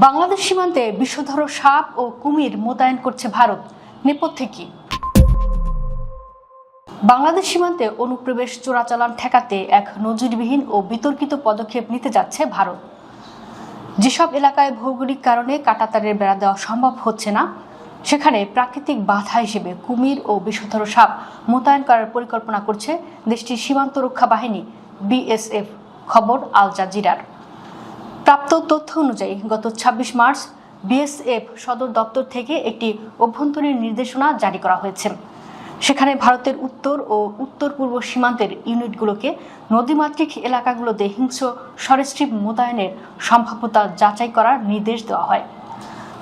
বাংলাদেশ সীমান্তে বিষধর সাপ ও কুমির মোতায়েন করছে ভারত। নেপথ্যে কি? বাংলাদেশ সীমান্তে অনুপ্রবেশ চোরাচালান ঠেকাতে এক নজিরবিহীন ও বিতর্কিত পদক্ষেপ নিতে যাচ্ছে ভারত। যেসব এলাকায় ভৌগোলিক কারণে কাঁটাতারের বেড়া দেওয়া সম্ভব হচ্ছে না, সেখানে প্রাকৃতিক বাধা হিসেবে কুমির ও বিষধর সাপ মোতায়েন করার পরিকল্পনা করছে দেশটির সীমান্ত রক্ষা বাহিনী বিএসএফ। খবর আল জাজিরার। প্রাপ্ত তথ্য অনুযায়ী গত ২৬ মার্চ বিএসএফ সদর দপ্তর থেকে একটি অভ্যন্তরীণ নির্দেশনা জারি করা হয়েছে। সেখানে ভারতের উত্তর ও উত্তর পূর্ব সীমান্তের ইউনিটগুলোকে নদীমাতৃক এলাকাগুলোতে হিংস্র সরীসৃপ মোতায়েনের সম্ভাব্যতা যাচাই করার নির্দেশ দেওয়া হয়।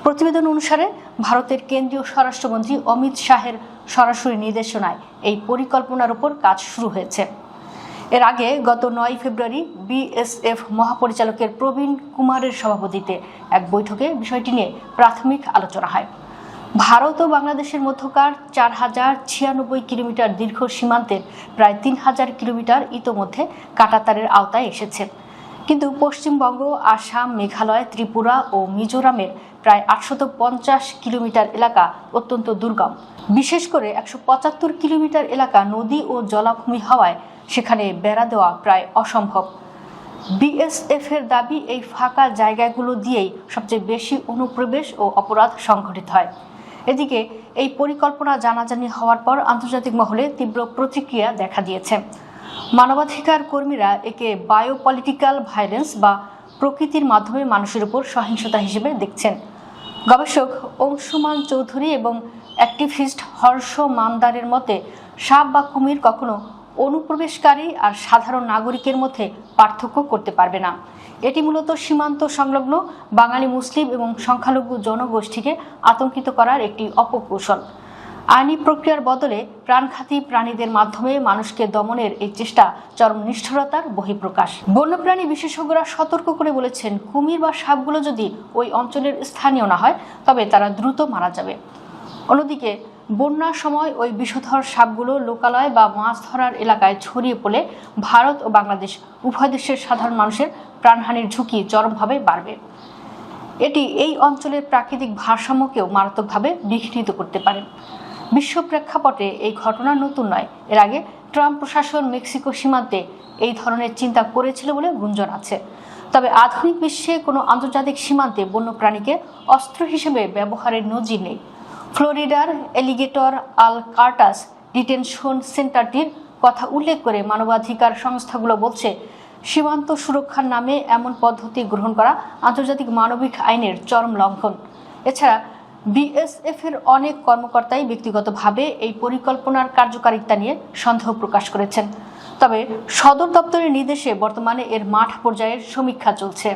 প্রতিবেদন অনুসারে ভারতের কেন্দ্রীয় স্বরাষ্ট্রমন্ত্রী অমিত শাহের সরাসরি নির্দেশনায় এই পরিকল্পনার উপর কাজ শুরু হয়েছে। এর আগে গত ৯ ফেব্রুয়ারি বিএসএফ মহাপরিচালকের প্রবীণ কুমারের সভাপতিত্বে এক বৈঠকে বিষয়টি নিয়ে প্রাথমিক আলোচনা হয়। ভারত ও বাংলাদেশের মধ্যকার ৪,০৯৬ কিলোমিটার দীর্ঘ সীমান্তের প্রায় ৩,০০০ কিলোমিটার ইতোমধ্যে কাঁটাতারের আওতায় এসেছে। কিন্তু পশ্চিমবঙ্গ, আসাম, মেঘালয়, ত্রিপুরা ও মিজোরামের প্রায় ৮৫০ কিলোমিটার এলাকা অত্যন্ত দুর্গম। বিশেষ করে ১৭৫ কিলোমিটার এলাকা নদী ও জলাভূমি হওয়ায় সেখানে বেড়া দেওয়া প্রায় অসম্ভব। বিএসএফ এর দাবি, এই ফাঁকা জায়গাগুলো দিয়েই সবচেয়ে বেশি অনুপ্রবেশ ও অপরাধ সংঘটিত হয়। এদিকে এই পরিকল্পনা জানাজানি হওয়ার পর আন্তর্জাতিক মহলে তীব্র প্রতিক্রিয়া দেখা দিয়েছে। মানবাধিকার কর্মীরা একে বায়োপলিটিক্যাল ভায়োলেন্স বা প্রকৃতির মাধ্যমে মানুষের উপর সহিংসতা হিসেবে দেখছেন। গবেষক অংশুমান চৌধুরী এবং অ্যাক্টিভিস্ট হর্ষ মান্দারের মতে, সাপ বা কুমির কখনো অনুপ্রবেশকারী আর সাধারণ নাগরিকের মধ্যে পার্থক্য করতে পারবে না। এটি মূলত সীমান্ত সংলগ্ন বাঙালি, মুসলিম এবং সংখ্যালঘু জনগোষ্ঠীকে আতঙ্কিত করার একটি অপকৌশল। আইনি প্রক্রিয়ার বদলে প্রাণঘাতী প্রাণীদের মাধ্যমে মানুষকে দমনের এই চেষ্টা চরম নিষ্ঠুরতার বহিঃপ্রকাশ। বন্যপ্রাণী বিশেষজ্ঞরা সতর্ক করে বলেছেন, কুমির বা সাপগুলো যদি ওই অঞ্চলের স্থানীয় না হয় তবে তারা দ্রুত মারা যাবে। অন্যদিকে বন্যার সময় ওই বিষধর সাপগুলো লোকালয় বা মাছ ধরার এলাকায় ছড়িয়ে পড়লে ভারত ও বাংলাদেশ উভয় দেশের সাধারণ মানুষের প্রাণহানির ঝুঁকি চরমভাবে বাড়বে। এটি এই অঞ্চলের প্রাকৃতিক ভারসাম্যকেও মারাত্মকভাবে বিঘ্নিত করতে পারে। বিশ্ব প্রেক্ষাপটে এই ঘটনা নতুন নয়। এর আগে ট্রাম্প প্রশাসন মেক্সিকো সীমান্তে এই ধরনের চিন্তা করেছিল বলে গুঞ্জন আছে। তবে আধুনিক বিশ্বে কোনো আন্তর্জাতিক সীমান্তে বন্যপ্রাণীকে অস্ত্র হিসেবে ব্যবহারের নজির নেই। ফ্লোরিডার এলিগেটর আল কার্টাস ডিটেনশন সেন্টারটির কথা উল্লেখ করে মানবাধিকার সংস্থাগুলো বলছে, সীমান্ত সুরক্ষার নামে এমন পদ্ধতি গ্রহণ করা আন্তর্জাতিক মানবিক আইনের চরম লঙ্ঘন। এছাড়া বিএসএফ এর অনেক কর্মকর্তাই ব্যক্তিগতভাবে এই পরিকল্পনার কার্যকারিতা নিয়ে সন্দেহ প্রকাশ করেছেন। তবে সদর দপ্তরের নির্দেশে বর্তমানে এর মাঠ পর্যায়ের সমীক্ষা চলছে।